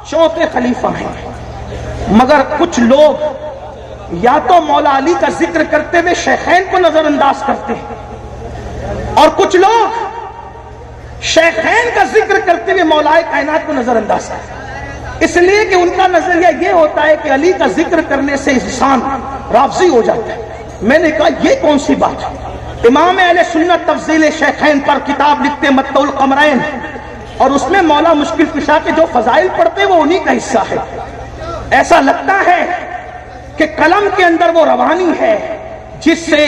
چوتھے خلیفہ ہیں، مگر کچھ لوگ یا تو مولا علی کا ذکر کرتے ہوئے شیخین کو نظر انداز کرتے ہیں، اور کچھ لوگ شیخین کا ذکر کرتے ہوئے مولا کائنات کو نظر انداز کرتے ہیں، اس لیے کہ ان کا نظریہ یہ ہوتا ہے کہ علی کا ذکر کرنے سے انسان رافضی ہو جاتا ہے۔ میں نے کہا یہ کون سی بات ہے؟ امام اہل سنت تفضیل شیخین پر کتاب لکھتے مطلع القمرین، اور اس میں مولا مشکل کشا کے جو فضائل پڑھتے وہ انہی کا حصہ ہے۔ ایسا لگتا ہے کہ قلم کے اندر وہ روانی ہے جس سے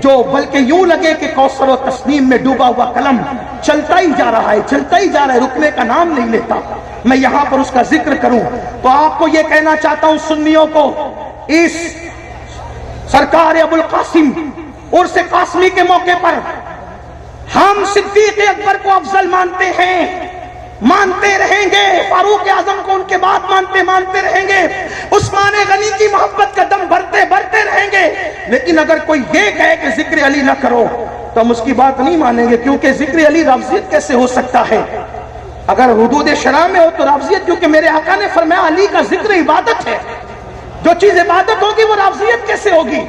جو بلکہ یوں لگے کہ کوثر و تسنیم میں ڈوبا ہوا قلم چلتا ہی جا رہا ہے، چلتا ہی جا رہا ہے، رکنے کا نام نہیں لیتا۔ میں یہاں پر اس کا ذکر کروں تو آپ کو یہ کہنا چاہتا ہوں سنیوں کو، اس سرکار ابو القاسم عرس قاسمی کے موقع پر ہم صدیق اکبر کو افضل مانتے ہیں، مانتے رہیں گے، فاروق اعظم کو ان کے بعد مانتے رہیں گے، عثمان غنی کی محبت کا دم بھرتے رہیں گے، لیکن اگر کوئی یہ کہے کہ ذکر علی نہ کرو تو ہم اس کی بات نہیں مانیں گے، کیونکہ ذکر علی رافضیت کیسے ہو سکتا ہے؟ اگر حدود شرع میں ہو تو رافضیت، کیونکہ میرے آقا نے فرمایا علی کا ذکر عبادت ہے، جو چیز عبادت ہوگی وہ رافضیت کیسے ہوگی؟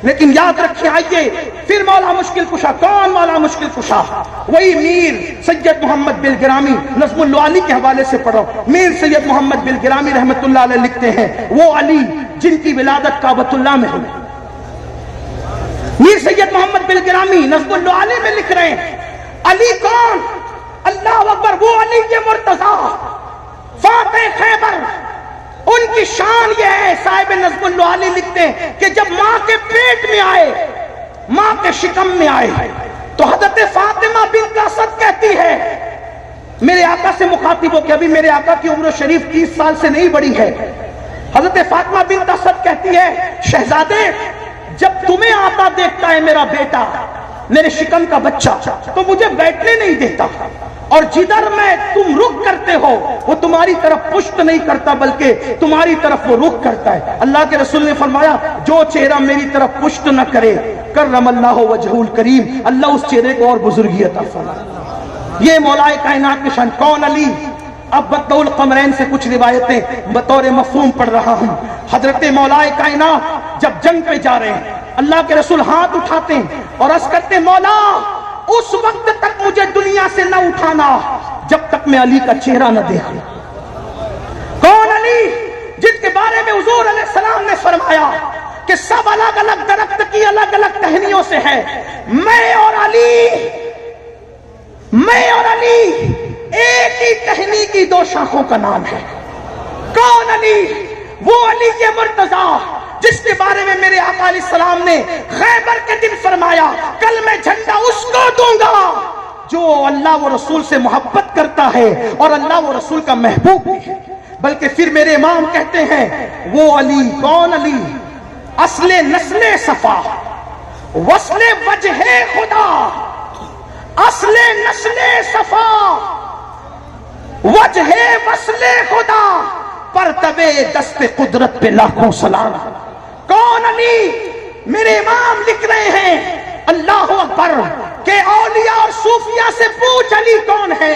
لیکن یاد رکھیے، آئیے پھر مولا مشکل کشا، کون مولا مشکل کشا؟ وہی میر سید محمد بلگرامی، نظم العالی کے حوالے سے پڑھو، میر سید محمد بلگرامی رحمت اللہ علیہ لکھتے ہیں وہ علی جن کی ولادت کعبۃ اللہ میں ہوئی۔ میر سید محمد بلگرامی نظم العالی میں لکھ رہے ہیں علی کون؟ اللہ اکبر، وہ علی یہ مرتضیٰ فاتح خیبر، ان کی شان یہ ہے، صاحب نظم العالی لکھتے ہیں کہ جب ماں کے پیٹ میں آئے، ماں کے شکم میں آئے تو حضرت فاطمہ بنت اسد کہتی ہے، میرے آقا سے مخاطب ہو کہ ابھی میرے آقا کی عمر شریف 30 سال سے نہیں بڑھی ہے، حضرت فاطمہ بنت اسد کہتی ہے شہزادے جب تمہیں آتا دیکھتا ہے میرا بیٹا، میرے شکم کا بچہ، تو مجھے بیٹھنے نہیں دیتا، اور جدھر میں تم رخ کرتے ہو وہ تمہاری طرف پشت نہیں کرتا بلکہ تمہاری طرف وہ رخ کرتا ہے۔ اللہ کے رسول نے فرمایا جو چہرہ میری طرف پشت نہ کرے کرم اللہ وجہ الکریم، اللہ اس چہرے کو اور بزرگی عطا فرمائے۔ یہ مولا کائنات کی شان۔ کون علی؟ اب مطلع القمرین سے کچھ روایتیں بطور مفہوم پڑھ رہا ہوں۔ حضرت مولا کائنات جب جنگ پہ جا رہے ہیں، اللہ کے رسول ہاتھ اٹھاتے ہیں اور عرض کرتے ہیں مولا اس وقت تک مجھے دنیا سے نہ اٹھانا جب تک میں علی کا چہرہ نہ دیکھ لوں۔ کون علی؟ جن کے بارے میں حضور علیہ السلام نے فرمایا کہ سب الگ الگ درخت کی الگ الگ ٹہنیوں سے ہے، میں اور علی ایک ہی ٹہنی کی دو شاخوں کا نام ہے۔ کون علی؟ وہ علی کے مرتضیٰ جس کے بارے میں میرے آقا علیہ السلام نے خیبر کے دن فرمایا کل میں جھنڈا اس کو دوں گا جو اللہ و رسول سے محبت کرتا ہے اور اللہ و رسول کا محبوب بھی ہے۔ بلکہ پھر میرے امام کہتے ہیں وہ علی کون علی؟ اصل نسل صفا وصل وجہ خدا، اصل نسل صفا وجہ وصل خدا، پرتبے دست قدرت پہ لاکھوں سلام۔ کون علی؟ میرے امام لکھ رہے ہیں اللہ اکبر کہ اولیاء اور صوفیاء سے پوچھ علی کون ہے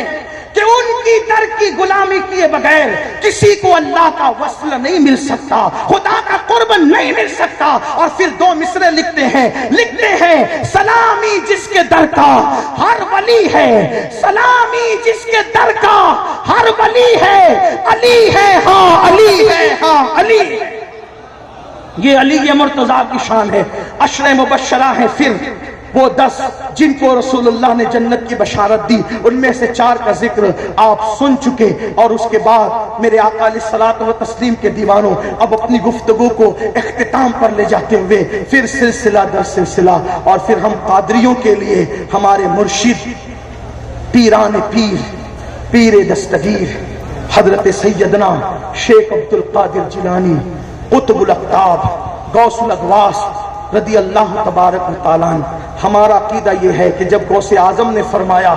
کہ ان کی در کی غلامی کیے بغیر کسی کو اللہ کا وصل نہیں مل سکتا، خدا کا قرب نہیں مل سکتا۔ اور پھر دو مصرے لکھتے ہیں سلامی جس کے در کا ہر ولی ہے، سلامی جس کے در کا ہر ولی ہے، علی ہے ہاں علی ہے ہاں علی۔ یہ علی یہ مرتضیٰ کی شان ہے۔ عشر مبشرہ ہیں پھر وہ 10 جن کو رسول اللہ نے جنت کی بشارت دی، ان میں سے 4 کا ذکر آپ سن چکے، اور اس کے بعد میرے آقا علیہ الصلوۃ والتسلیم کے دیوانوں اب اپنی گفتگو کو اختتام پر لے جاتے ہوئے پھر سلسلہ در سلسلہ، اور پھر ہم قادریوں کے لیے ہمارے مرشد پیران پیر دستگیر حضرت سیدنا شیخ عبد القادر جیلانی قطب الاقطاب غوث الاغواث رضی اللہ تبارک و تعالیٰ عنہ، ہمارا عقیدہ یہ ہے کہ جب غوث اعظم نے فرمایا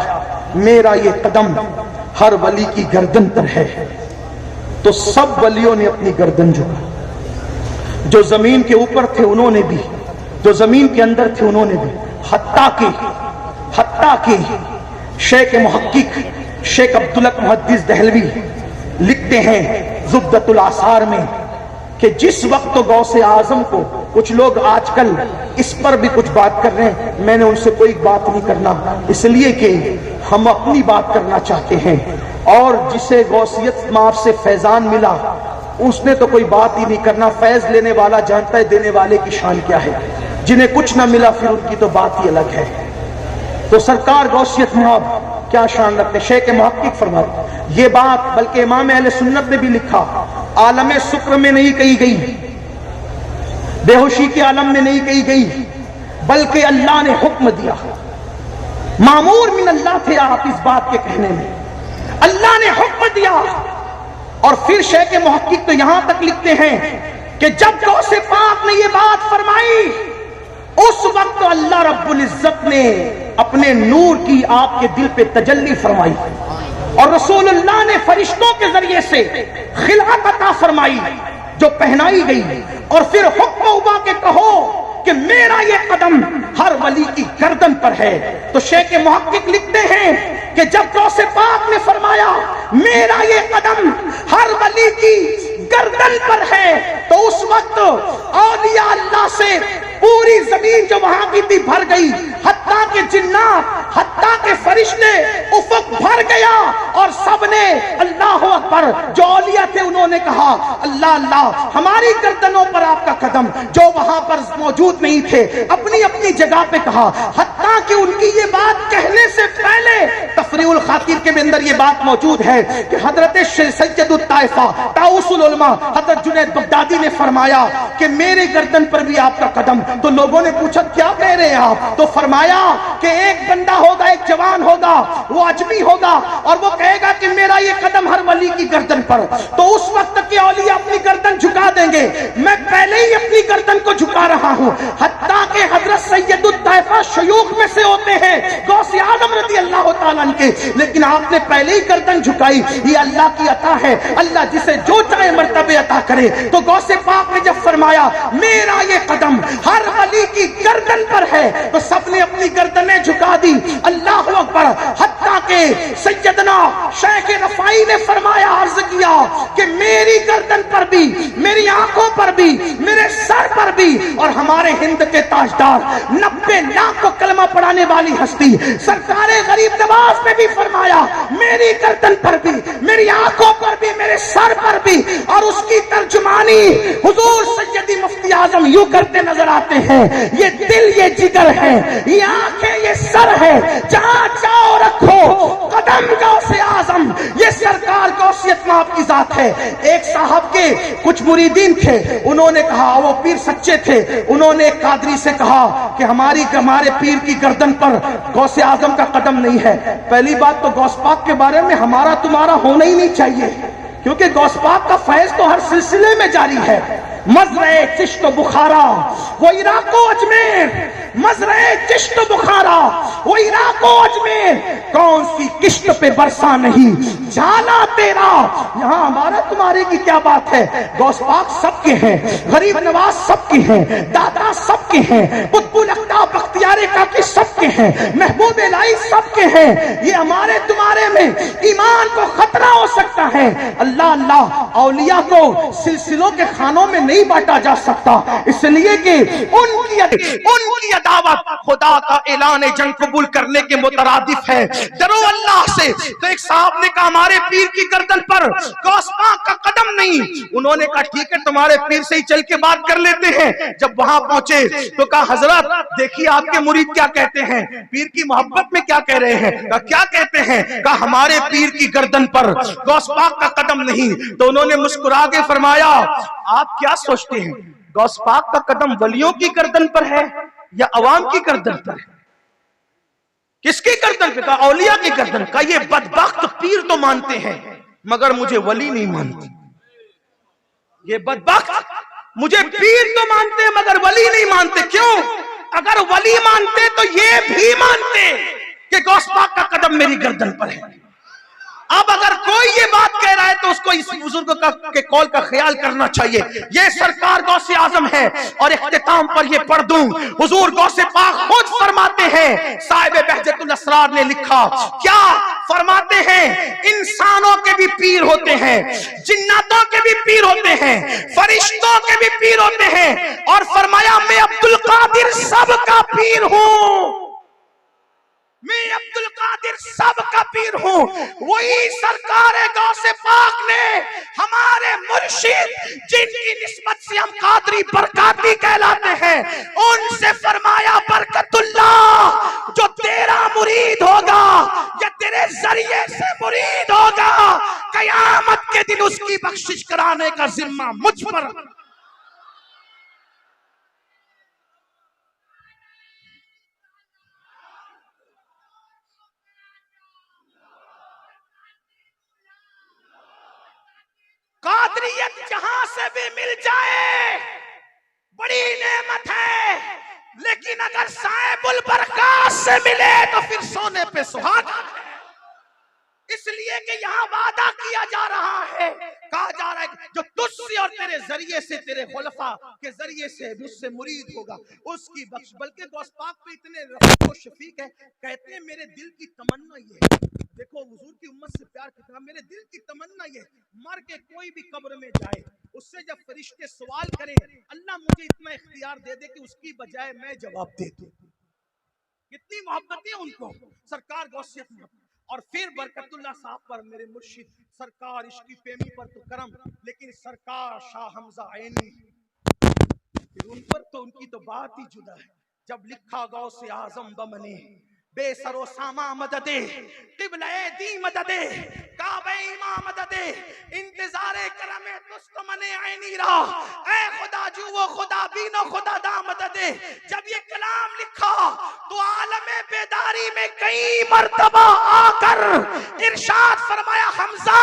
میرا یہ قدم ہر ولی کی گردن پر ہے، تو سب ولیوں نے اپنی گردن جھکا، جو زمین کے اوپر تھے انہوں نے بھی، جو زمین کے اندر تھے انہوں نے بھی، حتیٰ کہ شیخ محقق شیخ عبدالحق محدث دہلوی لکھتے ہیں زبدۃ الاثار میں کہ جس وقت تو غوث اعظم کو کچھ لوگ آج کل اس پر بھی کچھ بات کر رہے ہیں، میں نے ان سے کوئی بات نہیں کرنا، اس لیے کہ ہم اپنی بات کرنا چاہتے ہیں، اور جسے غوثیت ماف سے فیضان ملا اس نے تو کوئی بات ہی نہیں کرنا، فیض لینے والا جانتا ہے دینے والے کی شان کیا ہے، جنہیں کچھ نہ ملا پھر ان کی تو بات ہی الگ ہے۔ تو سرکار غوثیت ماف کیا شان رکھتے، شیخ محقق فرماتے یہ بات بلکہ امام اہل سنت نے بھی لکھا، عالم سکر میں نہیں کہی گئی، بے ہوشی کے عالم میں نہیں کہی گئی، بلکہ اللہ نے حکم دیا، مامور من اللہ تھے آپ اس بات کے کہنے میں، اللہ نے حکم دیا۔ اور پھر شیخ محقق تو یہاں تک لکھتے ہیں کہ جب غوث پاک نے یہ بات فرمائی اس وقت اللہ رب العزت نے اپنے نور کی آپ کے دل پہ تجلی فرمائی، اور رسول اللہ نے فرشتوں کے ذریعے سے خلعت عطا فرمائی جو پہنائی گئی، اور پھر حکم ہوا کہ کہو کہ میرا یہ قدم ہر ولی کی گردن پر ہے۔ تو شیخ محقق لکھتے ہیں کہ جب غوث پاک نے فرمایا میرا یہ قدم ہر ولی کی گردن پر ہے تو اس وقت اولیاء اللہ سے پوری زمین جو وہاں کی تھی بھر گئی، حتیٰ کہ جنات، حتیٰ کہ فرشتے، افق بھر گیا، اور سب نے اللہ اکبر، جو اولیاء تھے انہوں نے کہا اللہ اللہ، ہماری گردنوں پر آپ کا قدم، جو وہاں پر موجود نہیں تھے اپنی اپنی جگہ پہ کہا، حتیٰ کہ ان کی یہ بات کہنے سے پہلے تفریح الخاطر کے اندر یہ بات موجود ہے کہ حضرت سید الطائفہ طاؤس العلماء حضرت جنید بغدادی نے فرمایا کہ میرے گردن پر بھی آپ کا قدم۔ تو لوگوں نے پوچھا کیا کہہ رہے ہیں آپ؟ تو فرمایا کہ ایک بندہ ہوگا، ایک جوان ہوگا، وہ عجمی ہوگا، اور وہ کہے گا کہ میرا یہ قدم ہر ولی کی گردن پر، تو اس وقت کے اولیاء اپنی گردن جھکا دیں گے، میں پہلے ہی اپنی گردن کو جھکا رہا ہوں، حتیٰ کہ حضرت سید الطائفہ شیوخ میں سے ہوتے ہیں غوث اعظم رضی اللہ تعالیٰ عنہ کے، لیکن آپ نے پہلے ہی گردن جھکائی۔ یہ اللہ کی عطا ہے، اللہ جسے جو چاہے مرتبے عطا کرے۔ تو غوث پاک نے جب فرمایا میرا یہ قدم ہر ولی کی گردن پر ہے تو سب نے اپنی گردنیں جھکا دی، اللہ اکبر، حتیٰ کہ سیدنا شیخ رفاعی نے فرمایا، عرض کیا کہ میری گردن پر بھی، میری آنکھوں پر بھی، میرے سر پر بھی، اور ہمارے ہند کے تاجدار 90 لاکھ کو کلمہ پڑھانے والی ہستی سرکار غریب نواز نے بھی فرمایا میری گردن پر بھی، میری آنکھوں پر بھی، میرے سر پر بھی، اور اس کی ترجمانی حضور سیدی مفتی اعظم یوں کرتے نظر آتے ہیں، یہ دل یہ جگر ہے، یہ آنکھیں یہ سر ہے، جہاں جاؤ رکھو قدم غوث اعظم، یہ سرکار غوثیت ماف کی ذات ہے۔ ایک صاحب کے کچھ مریدین تھے، انہوں نے کہا، وہ پیر سچے تھے، انہوں نے ایک قادری سے کہا کہ ہمارے پیر کی گردن پر غوث اعظم کا قدم نہیں ہے۔ پہلی بات تو غوث پاک کے بارے میں ہمارا تمہارا ہونا ہی نہیں چاہیے، کیونکہ غوث پاک کا فیض تو ہر سلسلے میں جاری ہے۔ مزرعِ چشت و بخارا وہ عراق و اجمیر، مزرعِ چشت و بخارا وہ عراق و اجمیر، کون سی کشت پہ برسا نہیں جانا تیرا، یہاں ہمارا تمہارے کی کیا بات ہے۔ غوث پاک سب کے ہیں، غریب نواز سب کے ہیں، دادا سب کے ہیں، قطب الاقطاب بختیار کاکی سب کے ہیں، محبوب الہی سب کے ہیں، یہ ہمارے تمہارے میں ایمان کو خطرہ ہو سکتا ہے۔ اللہ اللہ، اولیاء کو سلسلوں کے خانوں میں نہیں بانٹا جا سکتا، اس لیے کہ ان کی عداوت خدا کا اعلان جنگ قبول کرنے کے مترادف ہے۔ ڈرو اللہ سے۔ تو ایک صاحب نے کہا ہمارے پیر کی گردن پر غوث پاک کا قدم نہیں، انہوں نے کہا ٹھیک ہے تمہارے پیر سے ہی چل کے بات کر لیتے ہیں۔ جب وہاں پہنچے تو کہا حضرت دیکھیے آپ کے مرید کیا کہتے ہیں، پیر کی محبت میں کیا کہہ رہے ہیں، کہا کیا کہتے ہیں، کہا ہمارے پیر کی گردن پر غوث پاک کا قدم نہیں۔ تو انہوں نے مسکرا کے فرمایا آپ کیا سوچتے ہیں غوث پاک کا قدم ولیوں کی گردن پر ہے یا عوام کی گردن پر ہے؟ کس کی گردن پہ؟ کہا اولیاء کی گردن۔ کہا یہ بدبخت پیر تو مانتے ہیں مگر مجھے ولی نہیں مانتے، یہ بدبخت مجھے پیر تو مانتے ہیں مگر ولی نہیں مانتے۔ کیوں؟ اگر ولی مانتے تو یہ بھی مانتے کہ غوث پاک کا قدم میری گردن پر ہے۔ اب اگر کوئی یہ بات کہہ رہا ہے تو اس کو اس بزرگ کے قول کا خیال کرنا چاہیے. یہ سرکار غوث اعظم ہے. اور اختتام پر یہ پڑھ دوں, حضور غوث پاک خود فرماتے ہیں, صاحب بہجت الاسرار نے لکھا, کیا فرماتے ہیں, انسانوں کے بھی پیر ہوتے ہیں, جناتوں کے بھی پیر ہوتے ہیں, فرشتوں کے بھی پیر ہوتے ہیں, اور فرمایا میں عبد القادر سب کا پیر ہوں, میں عبد القادر سب کا پیر ہوں. وہی سرکار غوث پاک نے ہمارے مرشد جن کی نسبت سے ہم قادری برکاتی کہلاتے ہیں, ان سے فرمایا برکت اللہ جو تیرا مرید ہوگا یا تیرے ذریعے سے مرید ہوگا, قیامت کے دن اس کی بخشش کرانے کا ذمہ مجھ پر. قادریت جہاں سے بھی مل جائے بڑی نعمت ہے, لیکن اگر صاحب البرکات سے ملے تو پھر سونے پہ سہاگا ہے. اس لیے کہ یہاں وعدہ کیا جا رہا ہے, کہا جا رہا ہے جو تجھ سے اور تیرے ذریعے سے, تیرے خلفاء کے ذریعے سے مجھ سے مرید ہوگا اس کی بخش. بلکہ غوث پاک پہ اتنے رفیق و شفیق ہے, کہتے ہیں میرے دل کی تمنا یہ ہے, دیکھو حضور کی امت سے پیار کتنا, میرے دل کی تمنا یہ ہے مر کے کوئی بھی قبر میں جائے, اس سے جب فرشتے سوال کریں اللہ مجھے اتنا اختیار دے دے کہ اس کی بجائے میں جواب دے دوں. کتنی محبت ہے ان کو سرکار غوثیت میں. اور پھر برکت اللہ صاحب پر, میرے مرشد سرکار عشقی فہمی پر تو کرم, لیکن سرکار شاہ حمزہ عینی, پھر ان پر تو ان کی تو بات ہی جدا ہے. جب لکھا غوث اعظم بمنے بے سر و ساما مددے, قبلہ دی مددے, کعبہ امام مددے, انتظار کرم تستمن عینی را, اے خدا جو و خدا بین و خدا دا مددے. جب یہ کلام لکھا تو عالم بیداری میں کئی مرتبہ آ کر ارشاد فرمایا, حمزہ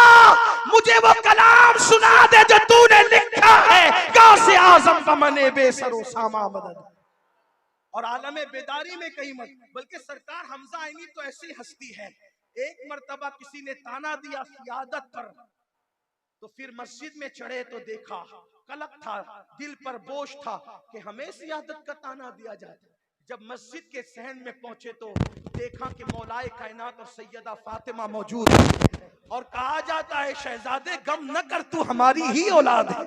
مجھے وہ کلام سنا دے جو تو نے لکھا ہے, غوث اعظم بمنے بے سر و ساما مددے. اور عالم بیداری میں کہیں مت, بلکہ سرکار حمزہ عینی تو ایسی ہستی ہے, ایک مرتبہ کسی نے تانا دیا سیادت پر, تو پھر مسجد میں چڑھے تو دیکھا قلق تھا, دل پر بوجھ تھا کہ ہمیں سیادت کا تانا دیا جائے. جب مسجد کے صحن میں پہنچے تو دیکھا کہ مولائے کائنات اور سیدہ فاطمہ موجود ہے, اور کہا جاتا ہے شہزادے غم نہ کر تو ہماری ہی اولاد ہے.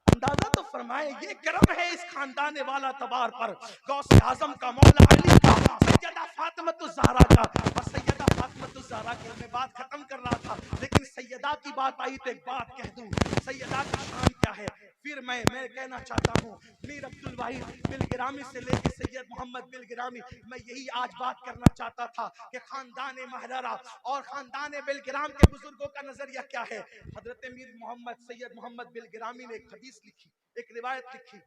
اندازہ تو فرمائے یہ کرم ہے اس خاندان والا تبار پر, غوث اعظم کا, مولا علی کا, سیدہ فاطمہ الزہرا کا. اور سیدہ فاطمہ الزہرا کی میں بات ختم کر رہا تھا, لیکن سیدہ کی بات آئی تو ایک بات کہہ دوں, سیدہ کی شان کیا ہے. پھر میں کہنا چاہتا ہوں, میر عبد الواحد بلگرامی سے لے کے سید محمد بلگرامی, میں یہی آج بات کرنا چاہتا تھا کہ خاندان مہررہ اور خاندان بلگرام کے بزرگوں کا نظریہ کیا ہے. حضرت میر محمد سید محمد بلگرامی نے ایک حدیث لکھی, ایک روایت لکھی.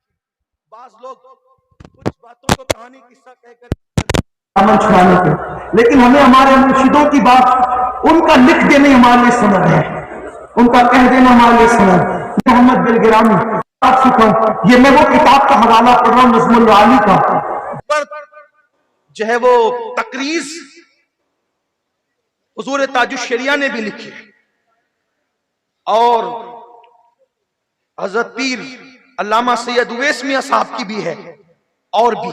بعض لوگ کچھ باتوں کو کہانی قصہ کہہ کر, لیکن ہمیں ہمارے مرشدوں کی بات ان کا لکھ دینا ہمارے لیے سند ہے, ان کا کہہ دینا ہمارے لیے سند. محمد بلگرامی یہ میں وہ کتاب کا حوالہ پڑھ رہا ہوں نظم العالی کا, جو ہے وہ تقریض حضور تاج الشریعہ نے بھی لکھی, اور حضرت پیر علامہ سید اویس میاں صاحب کی بھی ہے, اور بھی.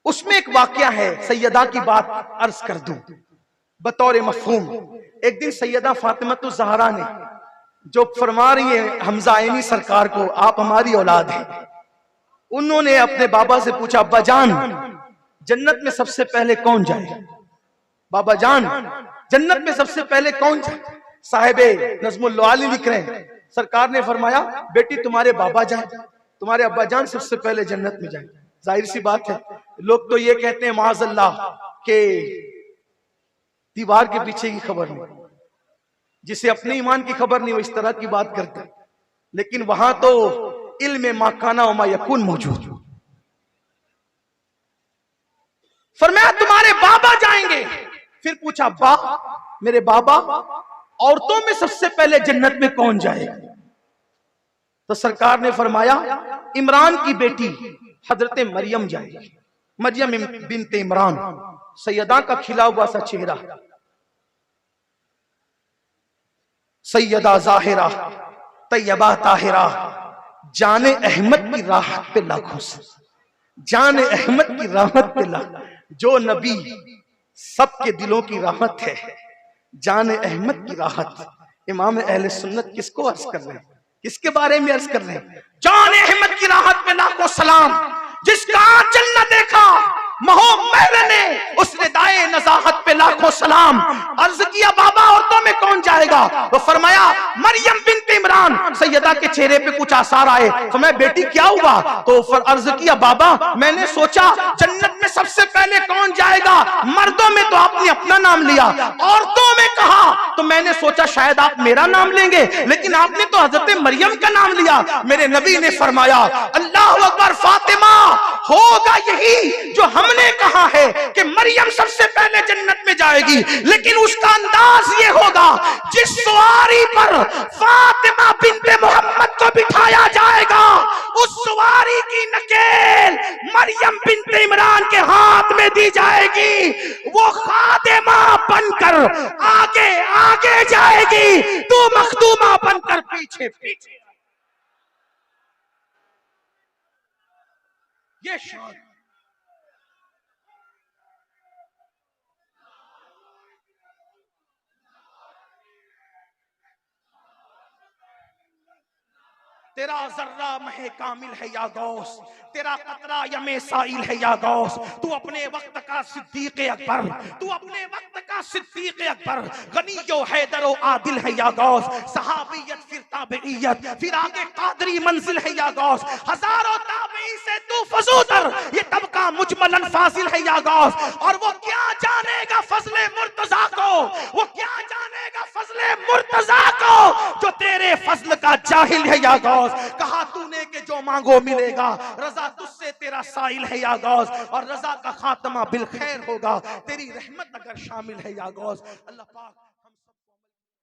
اس میں ایک واقعہ ہے, سیدہ کی بات عرض کر دوں بطور مفہوم. ایک دن سیدہ فاطمہ الزہرا نے جو فرما رہی ہیں حمزہ عینی سرکار کو آپ ہماری اولاد ہیں, انہوں نے اپنے بابا سے پوچھا, ابا جان جنت میں سب سے پہلے کون جائے؟ بابا جان جنت میں سب سے پہلے کون جائے؟ صاحب نظم العالی لکھ رہے ہیں, سرکار نے فرمایا بیٹی تمہارے بابا جائیں, تمہارے ابا جان سب سے پہلے جنت میں جائیں. ظاہر سی بات ہے, لوگ تو یہ کہتے ہیں معاذ اللہ کہ دیوار کے پیچھے کی خبر نہیں, جسے اپنے ایمان کی خبر نہیں وہ اس طرح کی بات کرتا ہے, لیکن وہاں تو علم ما کان و ما یکون موجود. فرمایا تمہارے بابا جائیں گے. پھر پوچھا با میرے بابا, عورتوں میں سب سے پہلے جنت میں کون جائے گا؟ تو سرکار نے فرمایا عمران کی بیٹی حضرت مریم جائے گی, مریم بنت عمران, سیدہ کا کھلا ہوا سا چہرہ, سیدہ ظاہرہ طیبہ طاہرہ جان احمد کی راحت پہ لاکھوں سے، جان احمد کی راحت پہ لاکھوں، جو نبی سب کے دلوں کی راحت ہے، جان احمد کی راحت۔ امام اہل سنت کس کو عرض کر رہے ہیں؟ کس کے بارے میں عرض کر رہے ہیں؟ جان احمد کی راحت پہ لاکھوں سلام، جس کا آنچل نہ دیکھا مہو مہر نے، اس نے دائے نزاہت پہ لاکھوں سلام۔ عرض کیا بابا عورتوں میں کون جائے گا؟ وہ فرمایا مریم بنت عمران۔ سیدہ کے چہرے پہ کچھ آثار آئے، فرمایا بیٹی کیا ہوا؟ تو عرض کیا بابا میں نے سوچا جنت میں سب سے پہلے کون جائے گا؟ مردوں میں تو آپ نے اپنا نام لیا، عورتوں میں کہا تو میں نے سوچا شاید آپ میرا نام لیں گے، لیکن آپ نے تو حضرت مریم کا نام لیا۔ میرے نبی نے فرمایا اللہ اکبر فاطمہ، ہوگا یہی جو ہم نے کہا ہے کہ مریم سب سے پہلے جنت میں جائے گی، لیکن اس کا انداز یہ ہوگا جس سواری پر فاطمہ بنت محمد کو بٹھایا جائے گا، اس سواری کی نکیل مریم بنت عمران کے ہاتھ میں دی جائے گی، وہ خادمہ بن کر آگے آگے جائے گی، تو مخدومہ بن کر پیچھے پیچھے۔ یہ شان تیرا ذرہ مہ کامل ہے یا غوث، تیرا قطرہ یم سائل ہے یا غوث، تو اپنے وقت کا صدیق اکبر، تو اپنے وقت کا صدیق اکبر، غنی و حیدر و عادل ہے یا غوث، صحابیت پھر تابعیت پھر آگے قادری منزل ہے یا غوث، ہزاروں تابعی سے تو فضوتر یہ طبقہ مجملاً فاضل ہے یا غوث۔ اور وہ کیا جانے گا فضل مرتضیٰ کو، وہ کیا جانے گا فضل مرتضیٰ کو جو تیرے فضل کا جاہل ہے یا غوث۔ کہا تو نے کہ جو مانگو ملے گا، رضا تجھ سے تیرا سائل ہے یا غوث، اور رضا کا خاتمہ بالخیر ہوگا، تیری رحمت اگر شامل ہے یا غوث۔ اللہ پاک